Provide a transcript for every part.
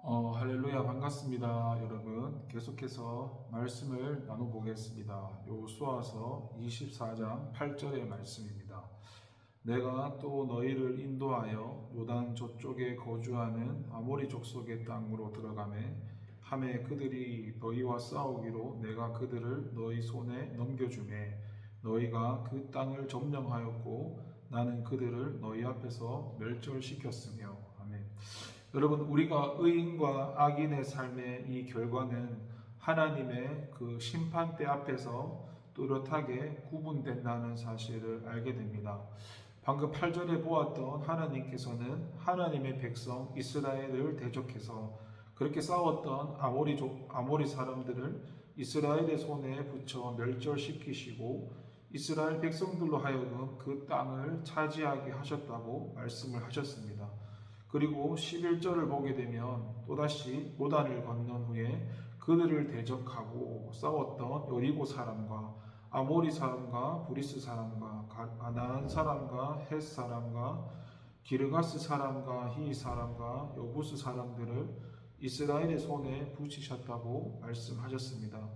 할렐루야 반갑습니다. 여러분 계속해서 말씀을 나눠보겠습니다. 여호수아서 24장 8절의 말씀입니다. 내가 또 너희를 인도하여 요단 저쪽에 거주하는 아모리 족속의 땅으로 들어가매 함에 그들이 너희와 싸우기로 내가 그들을 너희 손에 넘겨주매 너희가 그 땅을 점령하였고 나는 그들을 너희 앞에서 멸절시켰으며 아멘. 여러분, 우리가 의인과 악인의 삶의 이 결과는 하나님의 그 심판대 앞에서 뚜렷하게 구분된다는 사실을 알게 됩니다. 방금 8절에 보았던 하나님께서는 하나님의 백성 이스라엘을 대적해서 그렇게 싸웠던 아모리 사람들을 이스라엘의 손에 붙여 멸절시키시고 이스라엘 백성들로 하여금 그 땅을 차지하게 하셨다고 말씀을 하셨습니다. 그리고 11절을 보게 되면 또다시 요단을 건넌 후에 그들을 대적하고 싸웠던 여리고 사람과 아모리 사람과 브리스 사람과 가나안 사람과 헷 사람과 기르가스 사람과 히 사람과 여부스 사람들을 이스라엘의 손에 붙이셨다고 말씀하셨습니다.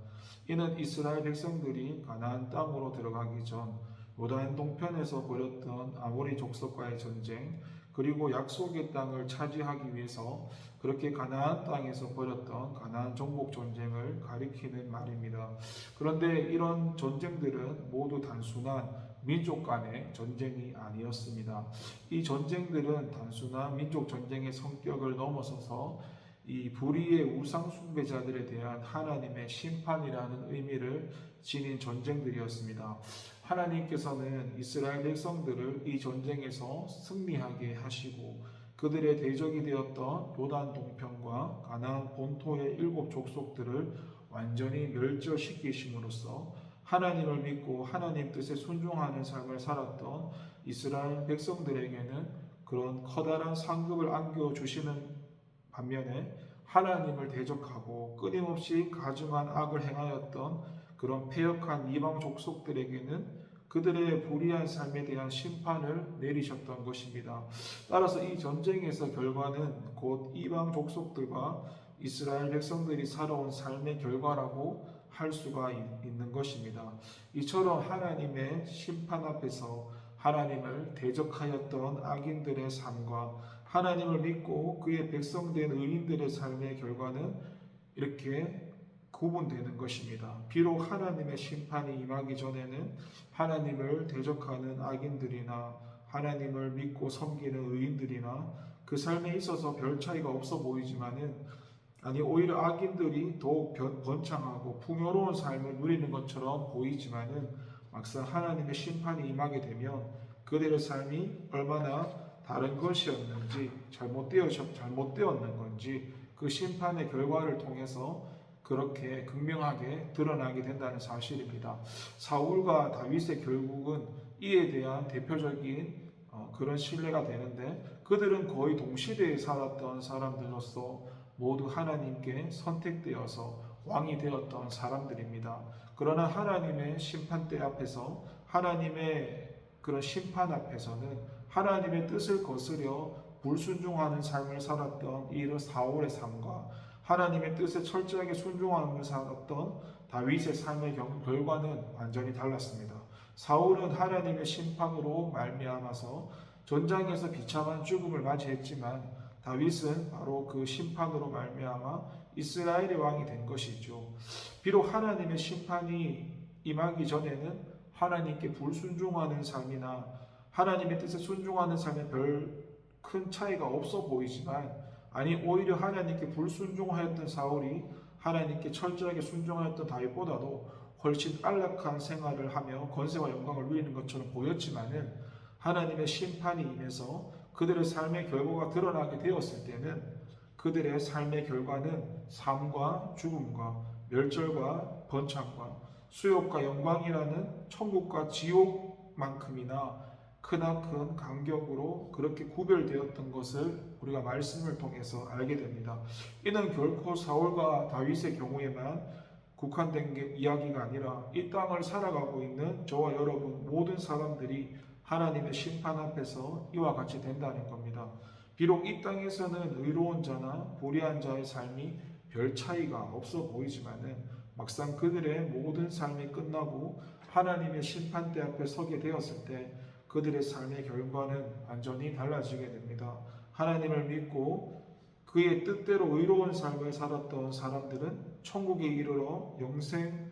이는 이스라엘 백성들이 가나안 땅으로 들어가기 전 요단 동편에서 벌였던 아모리 족속과의 전쟁, 그리고 약속의 땅을 차지하기 위해서 그렇게 가나안 땅에서 벌였던 가나안 정복 전쟁을 가리키는 말입니다. 그런데 이런 전쟁들은 모두 단순한 민족 간의 전쟁이 아니었습니다. 이 전쟁들은 단순한 민족 전쟁의 성격을 넘어서서 이 불의의 우상 숭배자들에 대한 하나님의 심판이라는 의미를 지닌 전쟁들이었습니다. 하나님께서는 이스라엘 백성들을 이 전쟁에서 승리하게 하시고 그들의 대적이 되었던 요단 동편과 가나안 본토의 7 족속들을 완전히 멸절시키심으로써 하나님을 믿고 하나님 뜻에 순종하는 삶을 살았던 이스라엘 백성들에게는 그런 커다란 상급을 안겨주시는 반면에 하나님을 대적하고 끊임없이 가증한 악을 행하였던 그런 패역한 이방 족속들에게는 그들의 불의한 삶에 대한 심판을 내리셨던 것입니다. 따라서 이 전쟁에서 결과는 곧 이방 족속들과 이스라엘 백성들이 살아온 삶의 결과라고 할 수가 있는 것입니다. 이처럼 하나님의 심판 앞에서 하나님을 대적하였던 악인들의 삶과 하나님을 믿고 그의 백성된 의인들의 삶의 결과는 이렇게 구분되는 것입니다. 비록 하나님의 심판이 임하기 전에는 하나님을 대적하는 악인들이나 하나님을 믿고 섬기는 의인들이나 그 삶에 있어서 별 차이가 없어 보이지만은 오히려 악인들이 더욱 번창하고 풍요로운 삶을 누리는 것처럼 보이지만은 막상 하나님의 심판이 임하게 되면 그들의 삶이 얼마나 다른 것이었는지 잘못되었는 건지 그 심판의 결과를 통해서 그렇게 극명하게 드러나게 된다는 사실입니다. 사울과 다윗의 결국은 이에 대한 대표적인 그런 신뢰가 되는데 그들은 거의 동시대에 살았던 사람들로서 모두 하나님께 선택되어서 왕이 되었던 사람들입니다. 그러나 하나님의 심판대 앞에서 하나님의 그런 심판 앞에서는 하나님의 뜻을 거스려 불순종하는 삶을 살았던 이 사울의 삶과 하나님의 뜻에 철저하게 순종하며 살았던 다윗의 삶의 결과는 완전히 달랐습니다. 사울은 하나님의 심판으로 말미암아서 전장에서 비참한 죽음을 맞이했지만 다윗은 바로 그 심판으로 말미암아 이스라엘의 왕이 된 것이죠. 비록 하나님의 심판이 임하기 전에는 하나님께 불순종하는 삶이나 하나님의 뜻에 순종하는 삶에 별 큰 차이가 없어 보이지만 오히려 하나님께 불순종하였던 사울이 하나님께 철저하게 순종하였던 다윗보다도 훨씬 안락한 생활을 하며 권세와 영광을 누리는 것처럼 보였지만은 하나님의 심판이 임해서 그들의 삶의 결과가 드러나게 되었을 때는 그들의 삶의 결과는 삶과 죽음과 멸절과 번창과 수욕과 영광이라는 천국과 지옥만큼이나 크나큰 간격으로 그렇게 구별되었던 것을 우리가 말씀을 통해서 알게 됩니다. 이는 결코 사울과 다윗의 경우에만 국한된 이야기가 아니라 이 땅을 살아가고 있는 저와 여러분 모든 사람들이 하나님의 심판 앞에서 이와 같이 된다는 겁니다. 비록 이 땅에서는 의로운 자나 불의한 자의 삶이 별 차이가 없어 보이지만은 막상 그들의 모든 삶이 끝나고 하나님의 심판대 앞에 서게 되었을 때 그들의 삶의 결과는 완전히 달라지게 됩니다. 하나님을 믿고 그의 뜻대로 의로운 삶을 살았던 사람들은 천국에 이르러 영생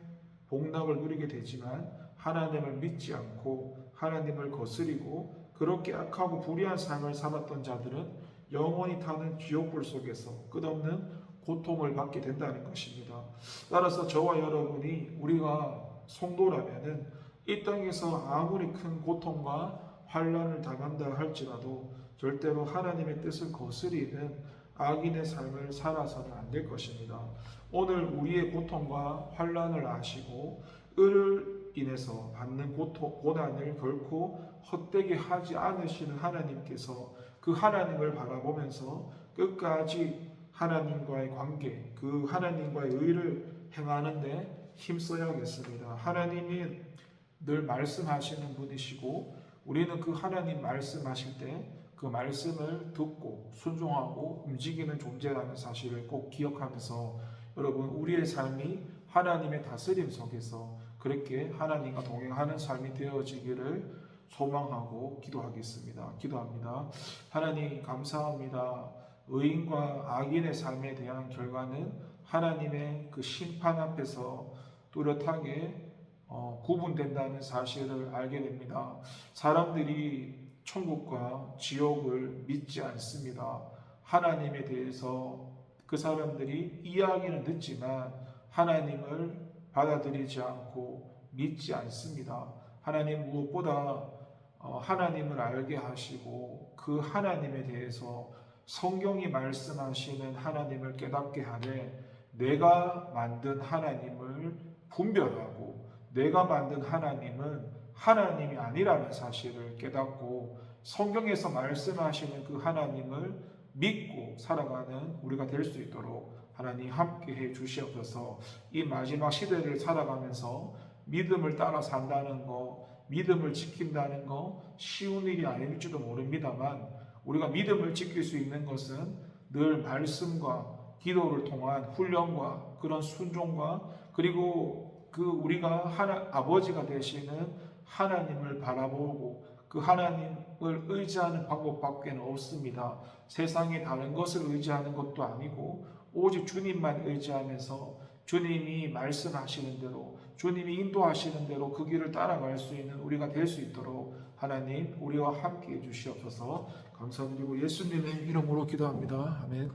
복락을 누리게 되지만 하나님을 믿지 않고 하나님을 거스리고 그렇게 악하고 불의한 삶을 살았던 자들은 영원히 타는 지옥불 속에서 끝없는 고통을 받게 된다는 것입니다. 따라서 저와 여러분이 우리가 성도라면은 이 땅에서 아무리 큰 고통과 환란을 당한다 할지라도 절대로 하나님의 뜻을 거스리는 악인의 삶을 살아서는 안 될 것입니다. 오늘 우리의 고통과 환란을 아시고 을을 인해서 받는 고난을 결코 헛되게 하지 않으시는 하나님께서 그 하나님을 바라보면서 끝까지 하나님과의 관계, 그 하나님과의 의를 행하는데 힘써야겠습니다. 하나님이 늘 말씀하시는 분이시고 우리는 그 하나님 말씀하실 때 그 말씀을 듣고 순종하고 움직이는 존재라는 사실을 꼭 기억하면서 여러분 우리의 삶이 하나님의 다스림 속에서 그렇게 하나님과 동행하는 삶이 되어지기를 소망하고 기도합니다. 하나님 감사합니다. 의인과 악인의 삶에 대한 결과는 하나님의 그 심판 앞에서 뚜렷하게 구분된다는 사실을 알게 됩니다. 사람들이 천국과 지옥을 믿지 않습니다. 하나님에 대해서 그 사람들이 이야기는 듣지만 하나님을 받아들이지 않고 믿지 않습니다. 하나님 무엇보다 하나님을 알게 하시고 그 하나님에 대해서 성경이 말씀하시는 하나님을 깨닫게 하되 내가 만든 하나님을 분별하고 내가 만든 하나님은 하나님이 아니라는 사실을 깨닫고 성경에서 말씀하시는 그 하나님을 믿고 살아가는 우리가 될 수 있도록 하나님 함께 해 주시옵소서. 이 마지막 시대를 살아가면서 믿음을 따라 산다는 거, 믿음을 지킨다는 거 쉬운 일이 아닐지도 모릅니다만 우리가 믿음을 지킬 수 있는 것은 늘 말씀과 기도를 통한 훈련과 그런 순종과 그리고 그 우리가 아버지가 되시는 하나님을 바라보고 그 하나님을 의지하는 방법밖에 없습니다. 세상에 다른 것을 의지하는 것도 아니고 오직 주님만 의지하면서 주님이 말씀하시는 대로 주님이 인도하시는 대로 그 길을 따라갈 수 있는 우리가 될 수 있도록 하나님 우리와 함께 해 주시옵소서. 감사드리고 예수님의 이름으로 기도합니다. 아멘.